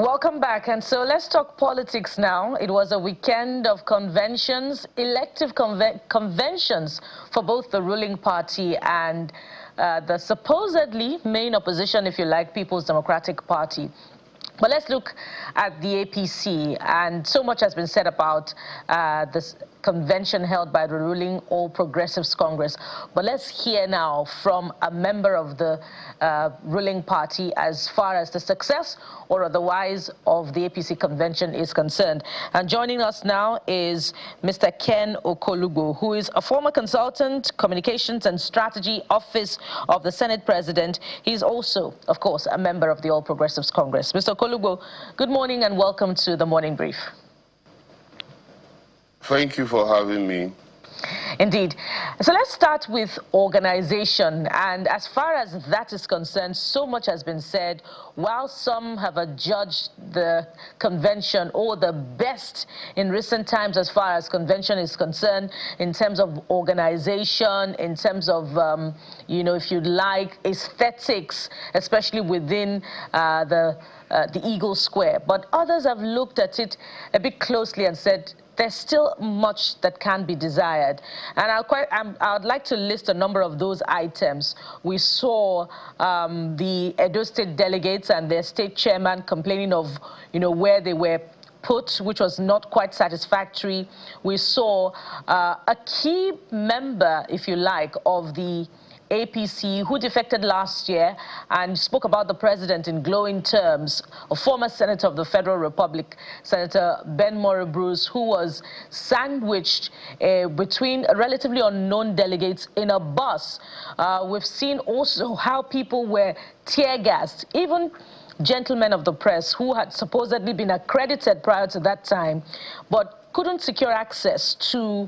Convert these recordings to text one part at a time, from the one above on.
Welcome back. And so let's talk politics now. It was a weekend of conventions, elective conventions for both the ruling party and the supposedly main opposition, if you like, People's Democratic Party. But let's look at the APC, and so much has been said about this convention held by the ruling All Progressives Congress. But let's hear now from a member of the ruling party as far as the success or otherwise of the APC convention is concerned. And joining us now is Mr. Ken Okolugbo, who is a former consultant, communications and strategy office of the Senate President. He's also, of course, a member of the All Progressives Congress. Mr. Okolugbo, good morning and welcome to the Morning Brief. Thank you for having me. Indeed. So let's start with organization. And as far as that is concerned, so much has been said. While some have adjudged the convention or the best in recent times as far as convention is concerned, in terms of organization, in terms of, if you like, aesthetics, especially within the Eagle Square. But others have looked at it a bit closely and said, there's still much that can be desired. And I'd like to list a number of those items. We saw the Edo State delegates and their state chairman complaining of, where they were put, which was not quite satisfactory. We saw a key member, if you like, of the APC, who defected last year and spoke about the president in glowing terms, a former senator of the Federal Republic, Senator Ben Bruce, who was sandwiched between relatively unknown delegates in a bus. We've seen also how people were tear-gassed, even gentlemen of the press who had supposedly been accredited prior to that time, but couldn't secure access to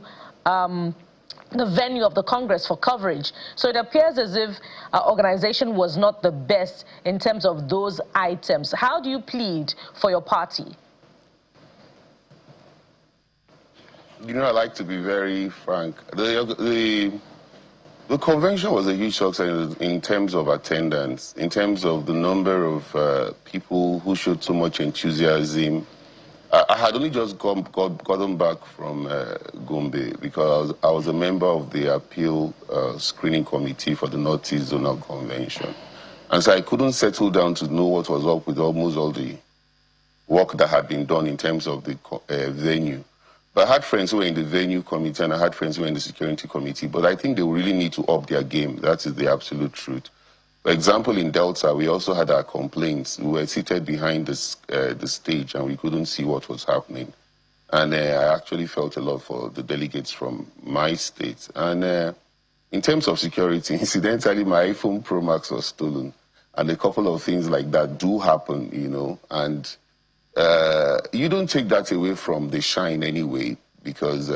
the venue of the Congress for coverage. So it appears as if our organization was not the best in terms of those items. How do you plead for your party? I like to be very frank. The convention was a huge success in terms of attendance, in terms of the number of people who showed so much enthusiasm. I had only just gotten back from Gombe because I was a member of the appeal screening committee for the Northeast Zonal Convention. And so I couldn't settle down to know what was up with almost all the work that had been done in terms of the venue. But I had friends who were in the venue committee and I had friends who were in the security committee, but I think they really need to up their game. That is the absolute truth. For example, in Delta, we also had our complaints. We were seated behind the stage and we couldn't see what was happening. And I actually felt a lot for the delegates from my state. And in terms of security, incidentally, my iPhone Pro Max was stolen. And a couple of things like that do happen, And you don't take that away from the shine anyway, because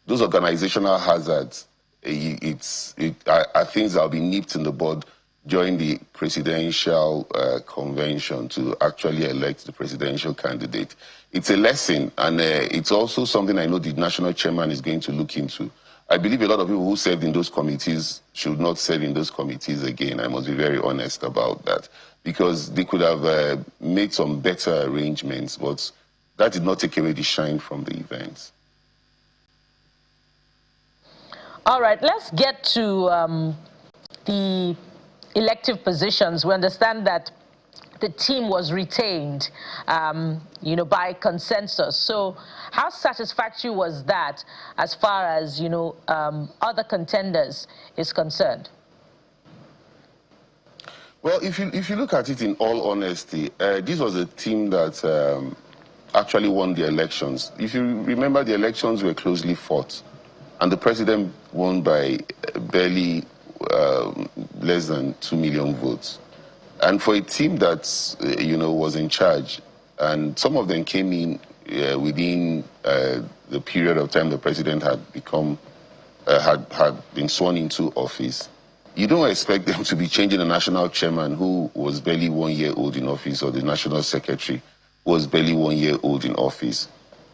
those organizational hazards are things that will be nipped in the bud during the presidential convention to actually elect the presidential candidate. It's a lesson, and it's also something I know the national chairman is going to look into. I believe a lot of people who served in those committees should not serve in those committees again. I must be very honest about that, because they could have made some better arrangements, but that did not take away the shine from the events. All right, let's get to the elective positions. We understand that the team was retained, by consensus. So how satisfactory was that as far as, other contenders is concerned? Well, if you look at it in all honesty, this was a team that actually won the elections. If you remember, the elections were closely fought, and the president won by barely less than 2 million votes. And for a team that, was in charge, and some of them came in within the period of time the president had been sworn into office, you don't expect them to be changing the national chairman who was barely 1 year old in office, or the national secretary who was barely 1 year old in office.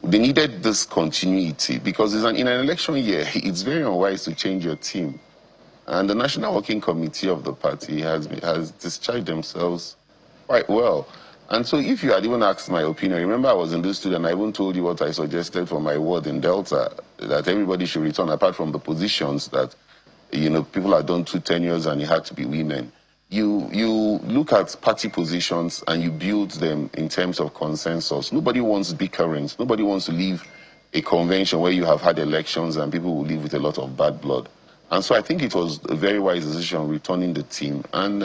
They needed this continuity because in an election year, it's very unwise to change your team. And the National Working Committee of the party has discharged themselves quite well. And so if you had even asked my opinion, remember I was in this studio and I even told you what I suggested for my ward in Delta, that everybody should return apart from the positions that, people had done 2 tenures and it had to be women. You look at party positions and you build them in terms of consensus. Nobody wants bickerings. Nobody wants to leave a convention where you have had elections and people will leave with a lot of bad blood. And so I think it was a very wise decision returning the team. And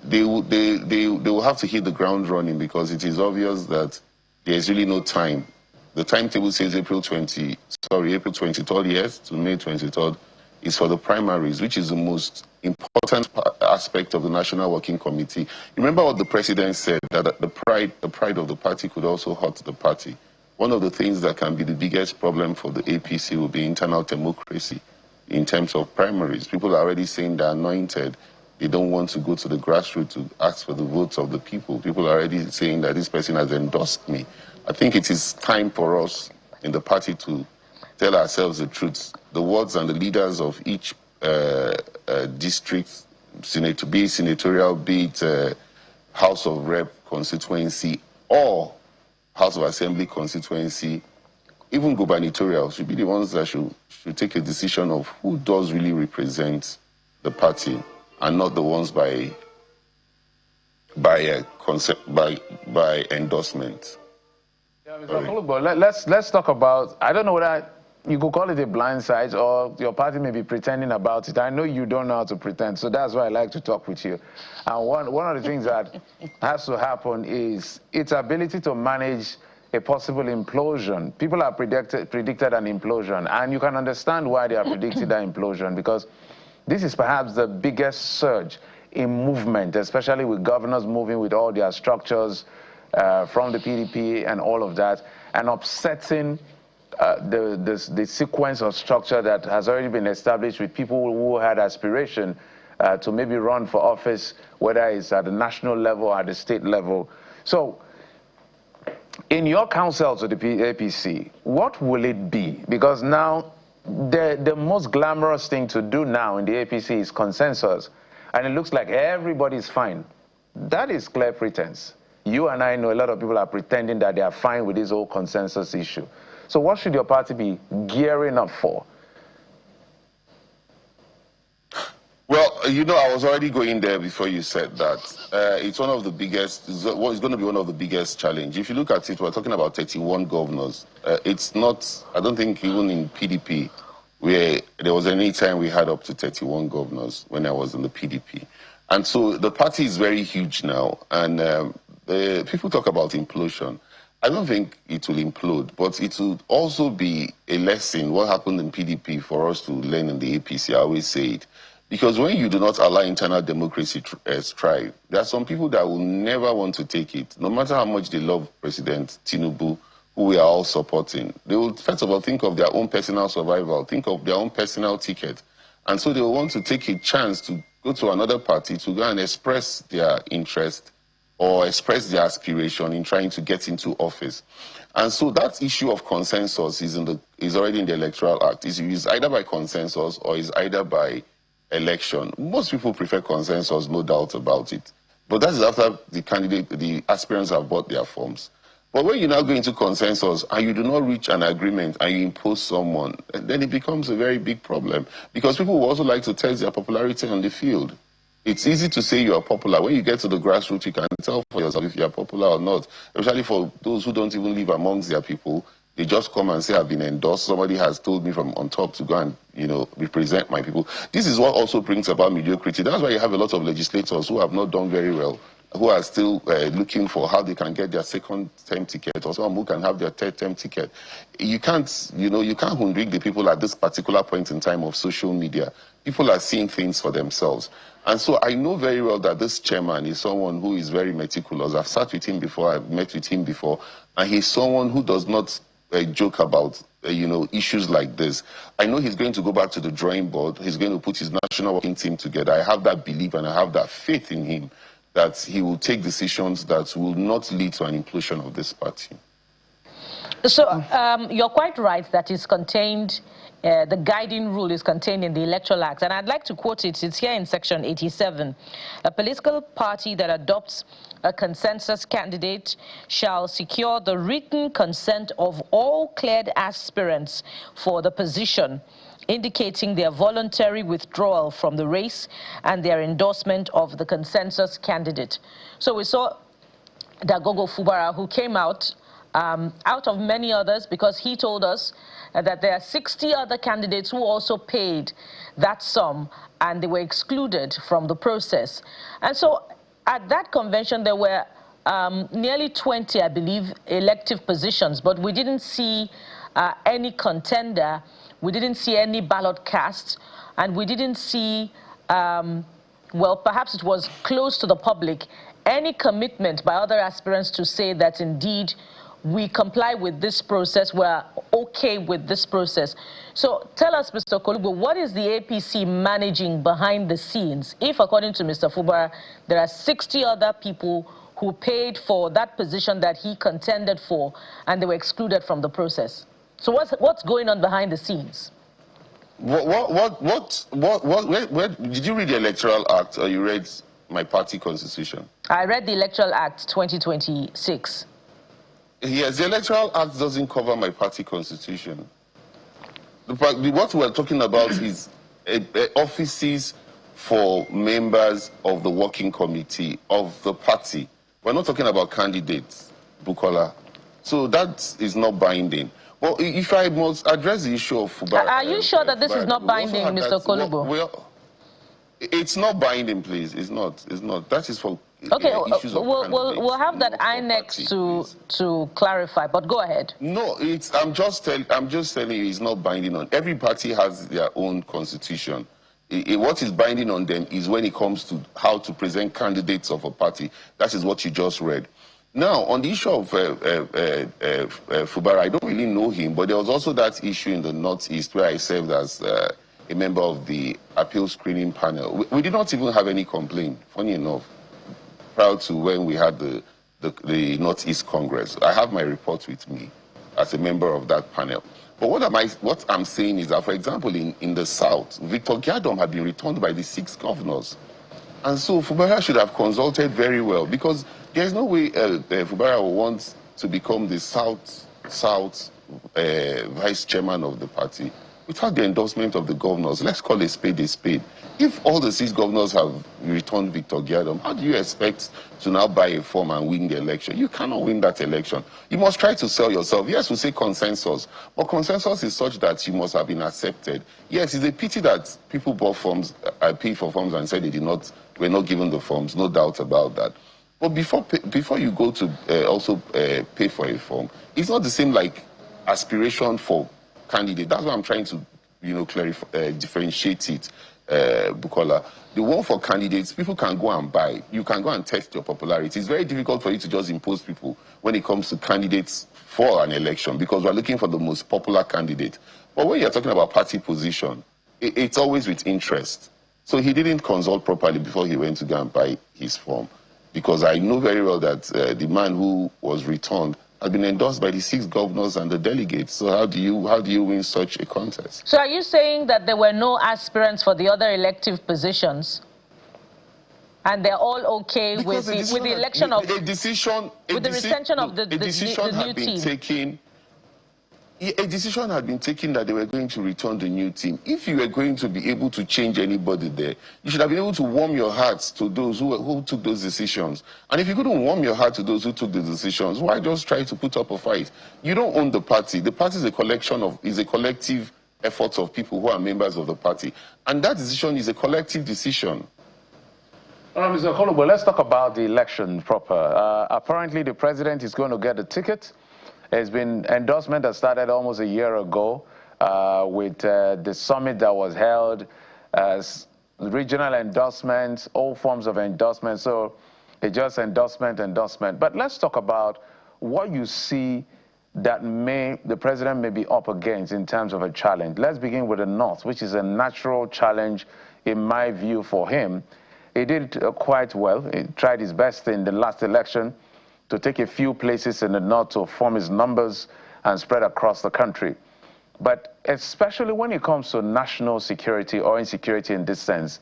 they will have to hit the ground running because it is obvious that there's really no time. The timetable says April 23rd, yes, to May 23rd is for the primaries, which is the most important aspect of the National Working Committee. Remember what the president said, that the pride of the party could also hurt the party. One of the things that can be the biggest problem for the APC will be internal democracy in terms of primaries. People are already saying they're anointed. They don't want to go to the grassroots to ask for the votes of the people. People are already saying that this person has endorsed me. I think it is time for us in the party to tell ourselves the truth. The wards and the leaders of each district, be it senatorial, be it House of Rep constituency, or House of Assembly constituency, even gubernatorial, should be the ones that should take a decision of who does really represent the party, and not the ones by endorsement. Yeah, Mr. Okolugbo, let's talk about, I don't know whether you could call it a blind side or your party may be pretending about it. I know you don't know how to pretend, so that's why I like to talk with you. And one of the things that has to happen is its ability to manage a possible implosion. People have predicted an implosion, and you can understand why they are predicting that implosion, because this is perhaps the biggest surge in movement, especially with governors moving with all their structures from the PDP and all of that, and upsetting the sequence of structure that has already been established with people who had aspiration to maybe run for office, whether it's at the national level or at the state level. So, in your counsel to the APC, what will it be? Because now, the most glamorous thing to do now in the APC is consensus, and it looks like everybody's fine. That is clear pretense. You and I know a lot of people are pretending that they are fine with this whole consensus issue. So what should your party be gearing up for? Well, I was already going there before you said that. It's one of the biggest, it's going to be one of the biggest challenges. If you look at it, we're talking about 31 governors. It's not, I don't think even in PDP, where there was any time we had up to 31 governors when I was in the PDP. And so the party is very huge now. And people talk about implosion. I don't think it will implode, but it will also be a lesson, what happened in PDP, for us to learn in the APC. I always say it. Because when you do not allow internal democracy to thrive, there are some people that will never want to take it, no matter how much they love President Tinubu, who we are all supporting. They will, first of all, think of their own personal survival, think of their own personal ticket. And so they will want to take a chance to go to another party to go and express their interest or express their aspiration in trying to get into office. And so that issue of consensus is already in the Electoral Act. It's either by consensus or is either by election. Most people prefer consensus, no doubt about it. But that is after the aspirants have bought their forms. But when you now go into consensus and you do not reach an agreement and you impose someone, then it becomes a very big problem. Because people will also like to test their popularity on the field. It's easy to say you are popular. When you get to the grassroots, you can tell for yourself if you are popular or not. Especially for those who don't even live amongst their people. They just come and say, I've been endorsed. Somebody has told me from on top to go and, represent my people. This is what also brings about mediocrity. That's why you have a lot of legislators who have not done very well, who are still looking for how they can get their second-term ticket, or some who can have their third-term ticket. You can't, you can't hoodwink the people at this particular point in time of social media. People are seeing things for themselves. And so I know very well that this chairman is someone who is very meticulous. I've sat with him before, I've met with him before, and he's someone who does not joke about, issues like this. I know he's going to go back to the drawing board. He's going to put his national working team together. I have that belief and I have that faith in him that he will take decisions that will not lead to an implosion of this party. So you're quite right that it's contained, the guiding rule is contained in the Electoral Act. And I'd like to quote it. It's here in Section 87. A political party that adopts a consensus candidate shall secure the written consent of all cleared aspirants for the position, indicating their voluntary withdrawal from the race and their endorsement of the consensus candidate. So we saw Dagogo Fubara, who came out of many others, because he told us that there are 60 other candidates who also paid that sum and they were excluded from the process. And so at that convention, there were nearly 20, I believe, elective positions, but we didn't see any contender, we didn't see any ballot cast, and we didn't see, well, perhaps it was close to the public, any commitment by other aspirants to say that indeed we comply with this process, we're okay with this process. So tell us, Mr. Okolugbo, what is the APC managing behind the scenes if, according to Mr. Fubara, there are 60 other people who paid for that position that he contended for and they were excluded from the process? So what's going on behind the scenes? Where, did you read the Electoral Act or you read my party constitution? I read the Electoral Act 2026. Yes, the Electoral Act doesn't cover my party constitution. What we're talking about is offices for members of the working committee of the party. We're not talking about candidates, Bukola. So that is not binding. Well, if I must address the issue of Fubara... Are you sure that this is not binding, Mr. Okolugbo? Well, it's not binding, please. It's not. It's not. That is for okay, issues of we'll have that INEX to clarify, but go ahead. No, I'm just telling you it's not binding on. Every party has their own constitution. What is binding on them is when it comes to how to present candidates of a party. That is what you just read. Now, on the issue of Fubara, I don't really know him, but there was also that issue in the Northeast where I served as a member of the appeal screening panel. We did not even have any complaint, funny enough, prior to when we had the Northeast Congress. I have my report with me as a member of that panel. But what I'm saying is that, for example, in the South, Victor Gyadom had been returned by the 6 governors. And so Fubara should have consulted very well, because there's no way Fubara will want to become the South vice chairman of the party without the endorsement of the governors. Let's call a spade a spade. If all the 6 governors have returned Victor Gyadom, how do you expect to now buy a form and win the election? You cannot win that election. You must try to sell yourself. Yes, we say consensus, but consensus is such that you must have been accepted. Yes, it's a pity that people bought forms, paid for forms and said they were not given the forms, no doubt about that. But before you go to also pay for a form, it's not the same like aspiration for candidate. That's why I'm trying to, clarify, differentiate it, Bukola. The one for candidates, people can go and buy. You can go and test your popularity. It's very difficult for you to just impose people when it comes to candidates for an election, because we're looking for the most popular candidate. But when you're talking about party position, it's always with interest. So he didn't consult properly before he went to go and buy his form, because I know very well that the man who was returned had been endorsed by the 6 governors and the delegates. So how do you win such a contest? So are you saying that there were no aspirants for the other elective positions, and they're all okay with the election of the retention of the new team? A decision had been taken that they were going to return the new team. If you were going to be able to change anybody there, you should have been able to warm your hearts to those who took those decisions. And if you couldn't warm your heart to those who took the decisions, why just try to put up a fight? You don't own the party. The party is a collective effort of people who are members of the party. And that decision is a collective decision. Mr. Okolugbo, let's talk about the election proper. Apparently, the president is going to get a ticket. There's been endorsement that started almost a year ago with the summit that was held, as regional endorsements, all forms of endorsement. So it's just endorsement. But let's talk about what you see that the president may be up against in terms of a challenge. Let's begin with the North, which is a natural challenge, in my view, for him. He did quite well. He tried his best in the last election to take a few places in the North to form his numbers and spread across the country. But especially when it comes to national security or insecurity in this sense,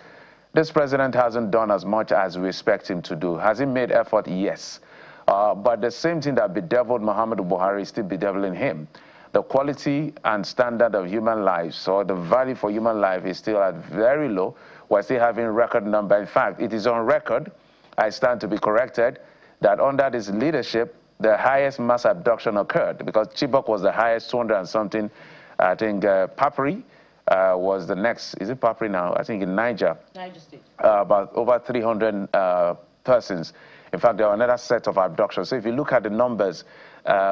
this president hasn't done as much as we expect him to do. Has he made effort? Yes. But the same thing that bedeviled Muhammadu Buhari is still bedeviling him. The quality and standard of human lives, or the value for human life, is still at very low. We're still having record number. In fact, it is on record, I stand to be corrected, that under this leadership, the highest mass abduction occurred, because Chibok was the highest, 200 and something. I think Papri was the next. Is it Papri now? I think in Niger. Niger State. About over 300 persons. In fact, there were another set of abductions. So if you look at the numbers,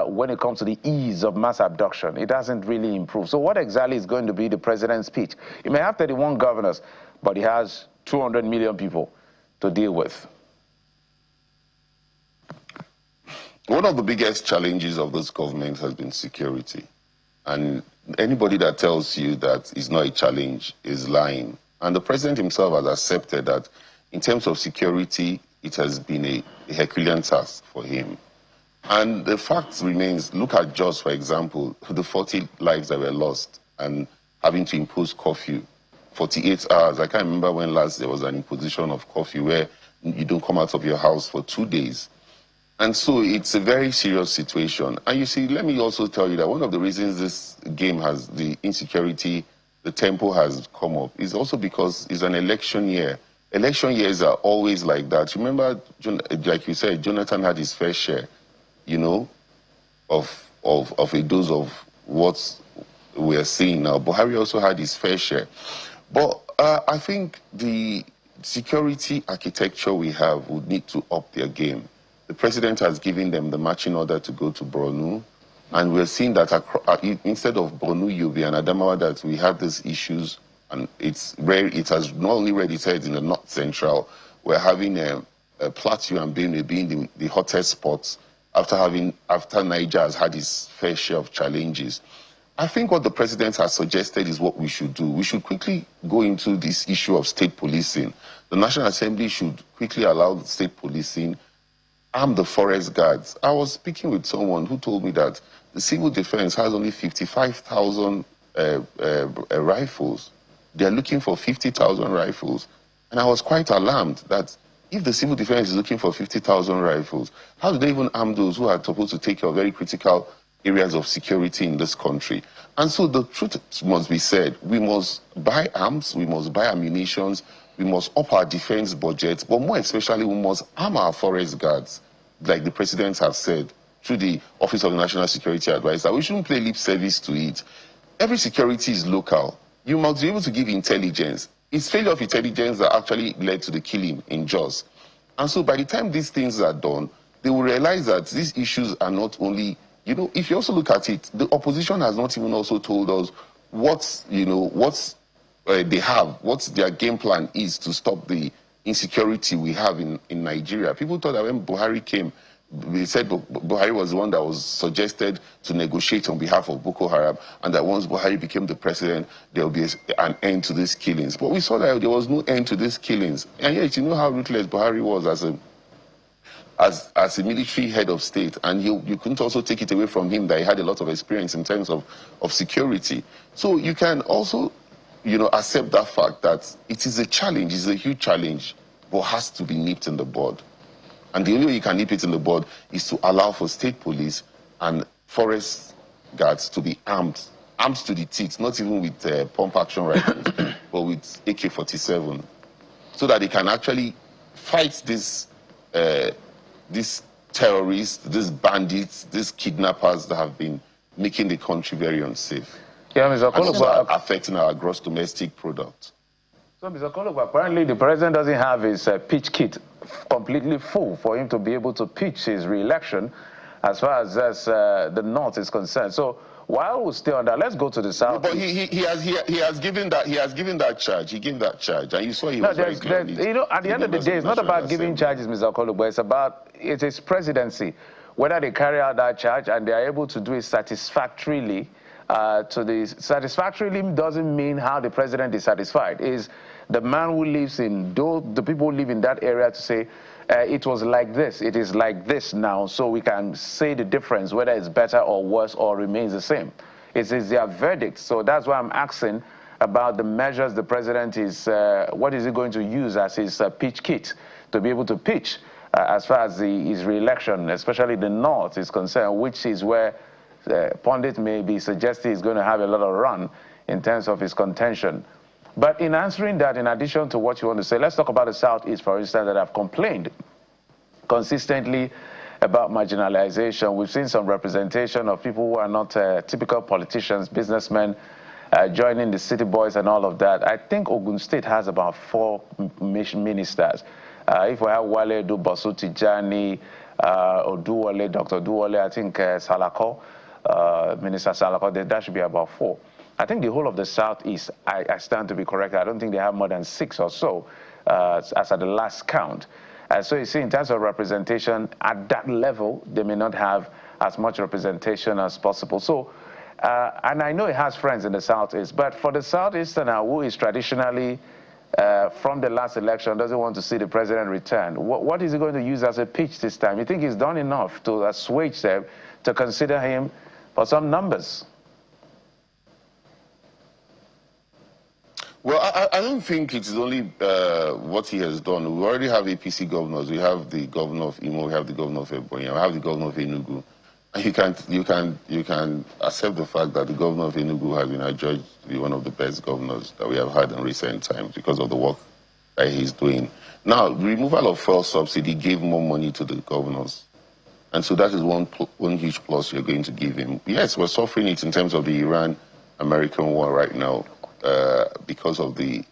when it comes to the ease of mass abduction, it hasn't really improved. So what exactly is going to be the president's speech? He may have 31 governors, but he has 200 million people to deal with. One of the biggest challenges of this government has been security. And anybody that tells you that it's not a challenge is lying. And the president himself has accepted that in terms of security, it has been a Herculean task for him. And the fact remains, look at Jos, for example, the 40 lives that were lost and having to impose curfew, 48 hours. I can't remember when last there was an imposition of curfew where you don't come out of your house for 2 days. And so it's a very serious situation. And you see, let me also tell you that one of the reasons this game has, the insecurity, the tempo has come up, is also because it's an election year. Election years are always like that. Remember, like you said, Jonathan had his fair share, you know, of a dose of what we're seeing now. Buhari also had his fair share. But I think the security architecture we have would need to up their game. The president has given them the marching order to go to Borno, and we're seeing that instead of Borno, Yobe, and Adamawa, that we have these issues, and it has not only read its head in the North Central. We're having a Plateau and Benue being the hottest spots after Niger has had its fair share of challenges. I think what the president has suggested is what we should do. We should quickly go into this issue of state policing. The National Assembly should quickly allow the state policing, arm the forest guards. I was speaking with someone who told me that the civil defense has only 55,000 rifles. They're looking for 50,000 rifles. And I was quite alarmed that if the civil defense is looking for 50,000 rifles, how do they even arm those who are supposed to take care of very critical areas of security in this country? And so the truth must be said. We must buy arms, we must buy ammunition, we must up our defense budget, but more especially, we must arm our forest guards, like the presidents have said, through the Office of the National Security Advisor. We shouldn't play lip service to it. Every security is local. You must be able to give intelligence. It's failure of intelligence that actually led to the killing in Jos. And so by the time these things are done, they will realize that these issues are not only, you know, if you also look at it, the opposition has not even also told us what they have, what their game plan is to stop the insecurity we have in Nigeria. People thought that when Buhari came, they said Buhari was the one that was suggested to negotiate on behalf of Boko Haram, and that once Buhari became the president, there will be an end to these killings. But we saw that there was no end to these killings. And yet, you know how ruthless Buhari was as a military head of state, and you couldn't also take it away from him that he had a lot of experience in terms of security. So you can also, you know, accept that fact that it is a challenge, it's a huge challenge, but has to be nipped in the bud. And the only way you can nip it in the bud is to allow for state police and forest guards to be armed to the teeth, not even with pump action rifles, but with AK-47, so that they can actually fight these terrorists, these bandits, these kidnappers that have been making the country very unsafe. Yeah, Mr. Okolugbo, affecting our gross domestic product. So, Mr. Okolugbo, apparently the president doesn't have his pitch kit completely full for him to be able to pitch his re-election as far as the North is concerned. So, while we're still on that, let's go to the South. But he has given that charge. He gave that charge, and you saw he was very clear. You know, at the end of the day, it's not about giving charges, Mr. Okolugbo. It's his presidency. Whether they carry out that charge and they are able to do it satisfactorily. Satisfactorily doesn't mean how the president is satisfied. Is the man who lives in the people who live in that area to say, it was like this, it is like this now, so we can say the difference, whether it's better or worse or remains the same. It is their verdict. So that's why I'm asking about the measures the president is, what is he going to use as his pitch kit to be able to pitch as far as his re-election, especially the North is concerned, which is where Pundit may be suggesting he's going to have a lot of run in terms of his contention. But in answering that, in addition to what you want to say, let's talk about the Southeast, for instance, that have complained consistently about marginalization. We've seen some representation of people who are not typical politicians, businessmen, joining the city boys and all of that. I think Ogun State has about 4 ministers. If we have Wale Dubosu Tijani, Oduwole, Dr. Oduwole, I think Salako, Minister Salako, that should be about 4. I think the whole of the Southeast, I stand to be correct, I don't think they have more than 6 or so, as at the last count. So you see, in terms of representation, at that level, they may not have as much representation as possible. So, and I know it has friends in the Southeast, but for the Southeasterner, who is traditionally, from the last election, doesn't want to see the president return, what is he going to use as a pitch this time? You think he's done enough to assuage them to consider him for some numbers? Well, I don't think it's only what he has done. We already have APC governors. We have the governor of Imo. We have the governor of Ebonyi. We have the governor of Enugu. And you can accept the fact that the governor of Enugu has been adjudged to be one of the best governors that we have had in recent times because of the work that he's doing. Now, the removal of fuel subsidy gave more money to the governors. And so that is one huge plus you're going to give him. Yes, we're suffering it in terms of the Iran-American war right now. Because of the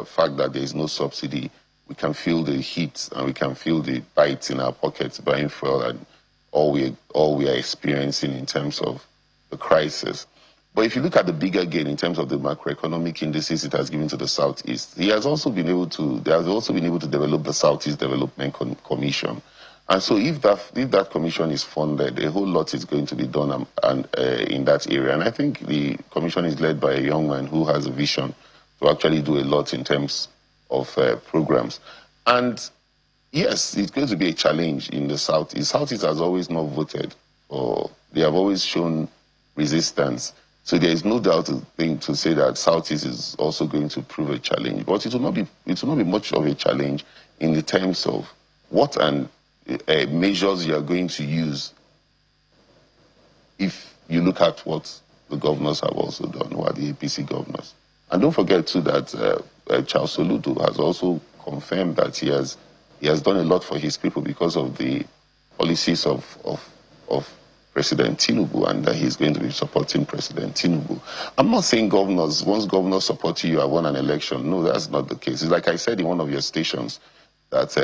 fact that there is no subsidy, we can feel the heat and we can feel the bites in our pockets buying fuel and all we are experiencing in terms of the crisis. But if you look at the bigger gain in terms of the macroeconomic indices it has given to the Southeast, they have also been able to develop the Southeast Development Commission. And so if that commission is funded, a whole lot is going to be done in that area. And I think the commission is led by a young man who has a vision to actually do a lot in terms of programs. And yes, it's going to be a challenge in the Southeast. Southeast has always not voted, or they have always shown resistance. So there is no doubt to say that Southeast is also going to prove a challenge. But it will not be much of a challenge in the terms of what measures you are going to use if you look at what the governors have also done, who are the APC governors. And don't forget too that Charles Soludo has also confirmed that he has done a lot for his people because of the policies of President Tinubu, and that he's going to be supporting President Tinubu. I'm not saying once governors support you, you have won an election. No, that's not the case. It's like I said in one of your stations that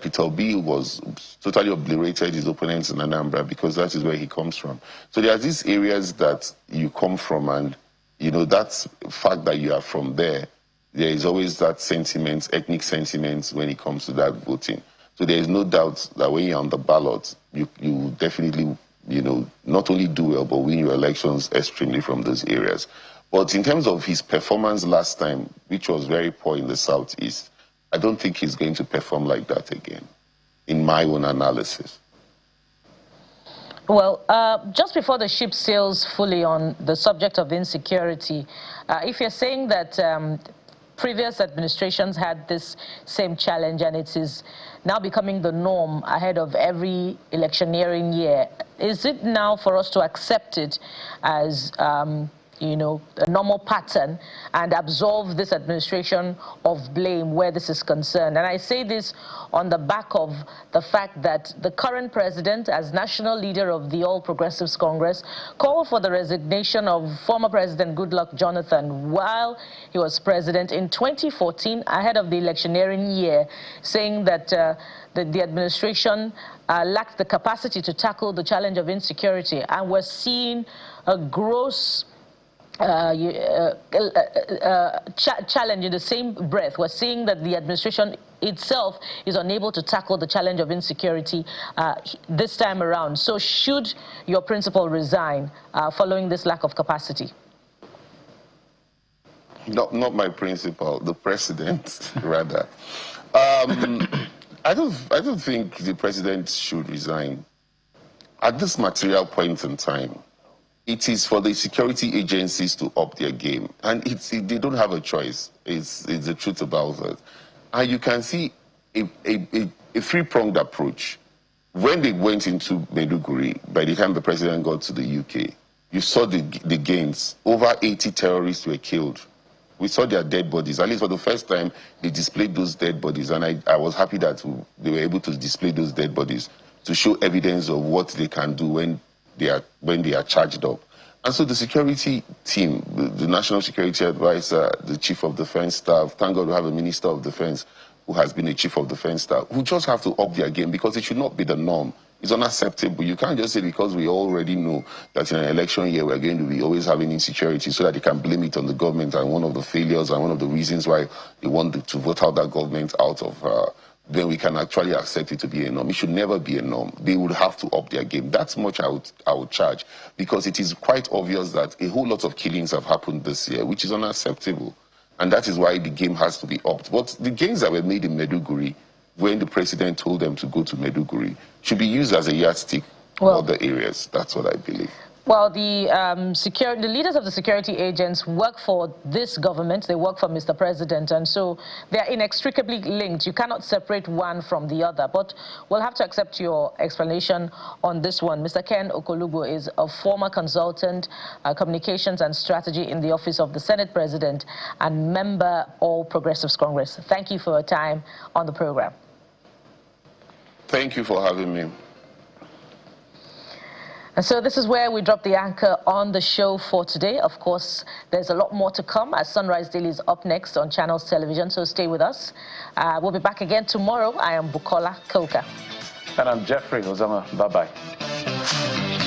Peter Obi was totally obliterated his opponents in Anambra because that is where he comes from. So there are these areas that you come from, and you know that fact that you are from there is always that sentiment, ethnic sentiment, when it comes to that voting. So there is no doubt that when you're on the ballot, you definitely, not only do well, but win your elections extremely from those areas. But in terms of his performance last time, which was very poor in the Southeast, I don't think he's going to perform like that again, in my own analysis. Well, just before the ship sails fully on the subject of insecurity, if you're saying that previous administrations had this same challenge and it is now becoming the norm ahead of every electioneering year, is it now for us to accept it as a normal pattern and absolve this administration of blame where this is concerned? And I say this on the back of the fact that the current president, as national leader of the All Progressives Congress, called for the resignation of former President Goodluck Jonathan while he was president in 2014 ahead of the electioneering year, saying that the administration lacked the capacity to tackle the challenge of insecurity, and we're seeing a gross challenge in the same breath. We're seeing that the administration itself is unable to tackle the challenge of insecurity this time around. So should your principal resign following this lack of capacity? Not my principal, the president, rather. I don't think the president should resign. At this material point in time, it is for the security agencies to up their game. And they don't have a choice. It's the truth about it. And you can see a three-pronged approach. When they went into Maiduguri, by the time the president got to the UK, you saw the gains. Over 80 terrorists were killed. We saw their dead bodies. At least for the first time, they displayed those dead bodies. And I was happy that they were able to display those dead bodies to show evidence of what they can do when they are charged up. And so the security team, the National Security Advisor, the Chief of Defense Staff, thank God we have a Minister of Defense who has been a Chief of Defense Staff, who just have to up their game because it should not be the norm. It's unacceptable. You can't just say because we already know that in an election year we're going to be always having insecurity so that they can blame it on the government and one of the failures and one of the reasons why they want to vote out that government out of then we can actually accept it to be a norm. It should never be a norm. They would have to up their game. That's much I would charge because it is quite obvious that a whole lot of killings have happened this year, which is unacceptable. And that is why the game has to be upped. But the gains that were made in Maiduguri, when the president told them to go to Maiduguri, should be used as a yardstick for other areas. That's what I believe. Well, the leaders of the security agents work for this government. They work for Mr. President, and so they're inextricably linked. You cannot separate one from the other. But we'll have to accept your explanation on this one. Mr. Ken Okolugbo is a former consultant, communications and strategy in the office of the Senate President and member All Progressives Congress. Thank you for your time on the program. Thank you for having me. And so this is where we drop the anchor on the show for today. Of course, there's a lot more to come as Sunrise Daily is up next on Channels Television, so stay with us. We'll be back again tomorrow. I am Bukola Koka. And I'm Jeffrey Ozama. Bye-bye.